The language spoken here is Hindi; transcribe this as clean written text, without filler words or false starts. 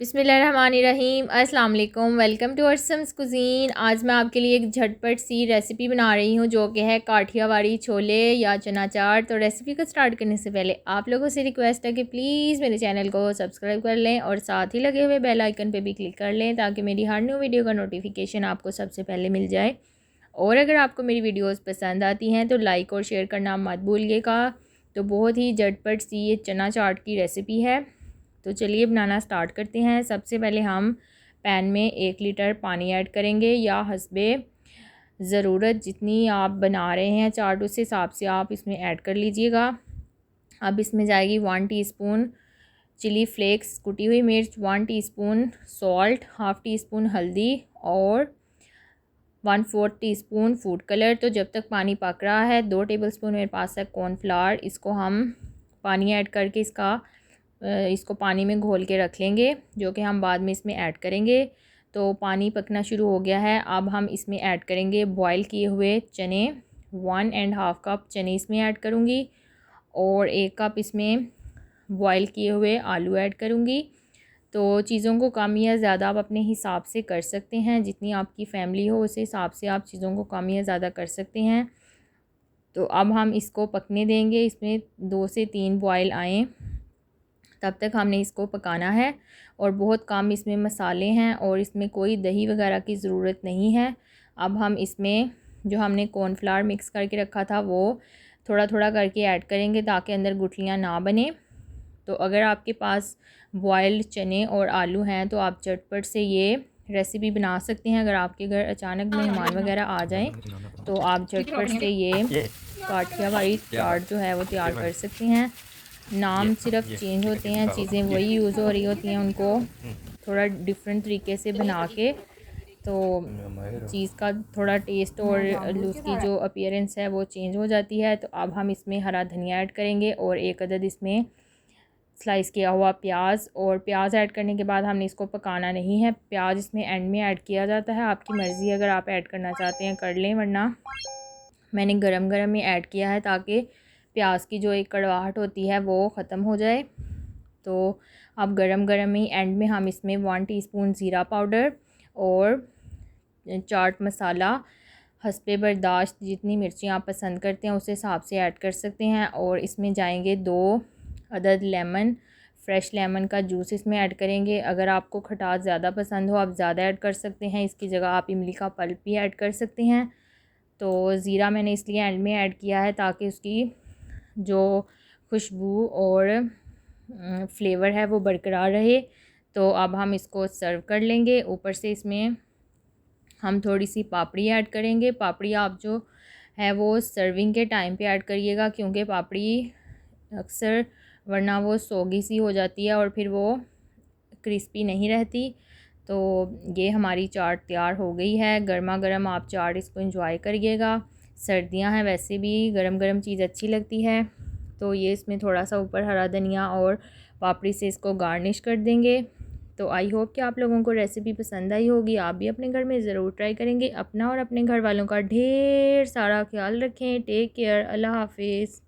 बिस्मिल्लाहिर्रहमानिर्रहीम। अस्सलाम वालेकुम। Welcome to Arsam's cuisine. आज मैं आपके लिए एक झटपट सी रेसिपी बना रही हूँ जो कि है काठियावाड़ी छोले या चना चाट। तो रेसिपी को स्टार्ट करने से पहले आप लोगों से रिक्वेस्ट है कि प्लीज़ मेरे चैनल को सब्सक्राइब कर लें और साथ ही लगे हुए बेल आइकन पे भी क्लिक कर लें ताकि मेरी हर न्यू वीडियो का नोटिफिकेशन आपको सबसे पहले मिल जाए। और अगर आपको मेरी वीडियोज़ पसंद आती हैं तो लाइक और शेयर करना मत भूलिएगा। तो बहुत ही झटपट सी ये चना चाट की रेसिपी है। तो चलिए बनाना स्टार्ट करते हैं। सबसे पहले हम पैन में 1 लीटर पानी ऐड करेंगे या हस्बे ज़रूरत जितनी आप बना रहे हैं चाट उस हिसाब से आप इसमें ऐड कर लीजिएगा। अब इसमें जाएगी 1 टीस्पून चिली फ्लेक्स कुटी हुई मिर्च, 1 teaspoon salt, half tea spoon हल्दी और 1/4 टीस्पून फूड कलर। तो जब तक पानी पक रहा है 2 टेबलस्पून मेरे पास है कॉर्नफ्लावर। इसको हम पानी ऐड करके इसको पानी में घोल के रख लेंगे जो कि हम बाद में इसमें ऐड करेंगे। तो पानी पकना शुरू हो गया है। अब हम इसमें ऐड करेंगे बॉईल किए हुए चने। 1.5 कप चने इसमें ऐड करूँगी और 1 कप इसमें बॉईल किए हुए आलू ऐड करूँगी। तो चीज़ों को कम या ज़्यादा आप अपने हिसाब से कर सकते हैं, जितनी आपकी फ़ैमिली हो उस हिसाब से आप चीज़ों को कम या ज़्यादा कर सकते हैं। तो अब हम इसको पकने देंगे, इसमें 2 से 3 बॉयल आएँ तब तक हमने इसको पकाना है। और बहुत कम इसमें मसाले हैं और इसमें कोई दही वगैरह की ज़रूरत नहीं है। अब हम इसमें जो हमने कॉर्नफ्लावर मिक्स करके रखा था वो थोड़ा थोड़ा करके ऐड करेंगे ताकि अंदर गुठलियाँ ना बने। तो अगर आपके पास बॉयल्ड चने और आलू हैं तो आप झटपट से ये रेसिपी बना सकते हैं। अगर आपके घर अचानक मेहमान वगैरह आ जाएं तो आप झटपट से ये काठियावाड़ी चाट जो है वो तैयार कर सकते हैं। नाम सिर्फ चेंज होते हैं, चीज़ें वही यूज़ हो रही होती हैं, उनको थोड़ा डिफरेंट तरीके से बना के तो चीज़ का थोड़ा टेस्ट और उसकी जो अपीयरेंस है वो चेंज हो जाती है। तो अब हम इसमें हरा धनिया ऐड करेंगे और 1 अदद इसमें स्लाइस किया हुआ प्याज। और प्याज ऐड करने के बाद हमने इसको पकाना नहीं है, प्याज इसमें एंड में ऐड किया जाता है। आपकी मर्ज़ी, अगर आप ऐड करना चाहते हैं कर लें, वरना मैंने गरम गरम ही ऐड किया है ताकि प्याज की जो एक कड़वाहट होती है वो ख़त्म हो जाए। तो अब गरम गरम ही एंड में हम इसमें 1 टीस्पून ज़ीरा पाउडर और चाट मसाला हस्बे बर्दाश्त जितनी मिर्ची आप पसंद करते हैं उस हिसाब से ऐड कर सकते हैं। और इसमें जाएंगे 2 अदद लेमन, फ्रेश लेमन का जूस इसमें ऐड करेंगे। अगर आपको खटास ज़्यादा पसंद हो आप ज़्यादा ऐड कर सकते हैं, इसकी जगह आप इमली का पल्प भी ऐड कर सकते हैं। तो ज़ीरा मैंने इसलिए एंड में ऐड किया है ताकि उसकी जो खुशबू और फ्लेवर है वो बरकरार रहे। तो अब हम इसको सर्व कर लेंगे। ऊपर से इसमें हम थोड़ी सी पापड़ी ऐड करेंगे। पापड़ी आप जो है वो सर्विंग के टाइम पे ऐड करिएगा क्योंकि पापड़ी अक्सर वरना वो सोगी सी हो जाती है और फिर वो क्रिस्पी नहीं रहती। तो ये हमारी चाट तैयार हो गई है। गर्मा गर्म आप चाट इसको एंजॉय करिएगा। सर्दियां हैं वैसे भी गरम गरम चीज़ अच्छी लगती है। तो ये इसमें थोड़ा सा ऊपर हरा धनिया और पापड़ी से इसको गार्निश कर देंगे। तो आई होप कि आप लोगों को रेसिपी पसंद आई होगी। आप भी अपने घर में ज़रूर ट्राई करेंगे। अपना और अपने घर वालों का ढेर सारा ख्याल रखें। Take care. अल्लाह हाफिज़।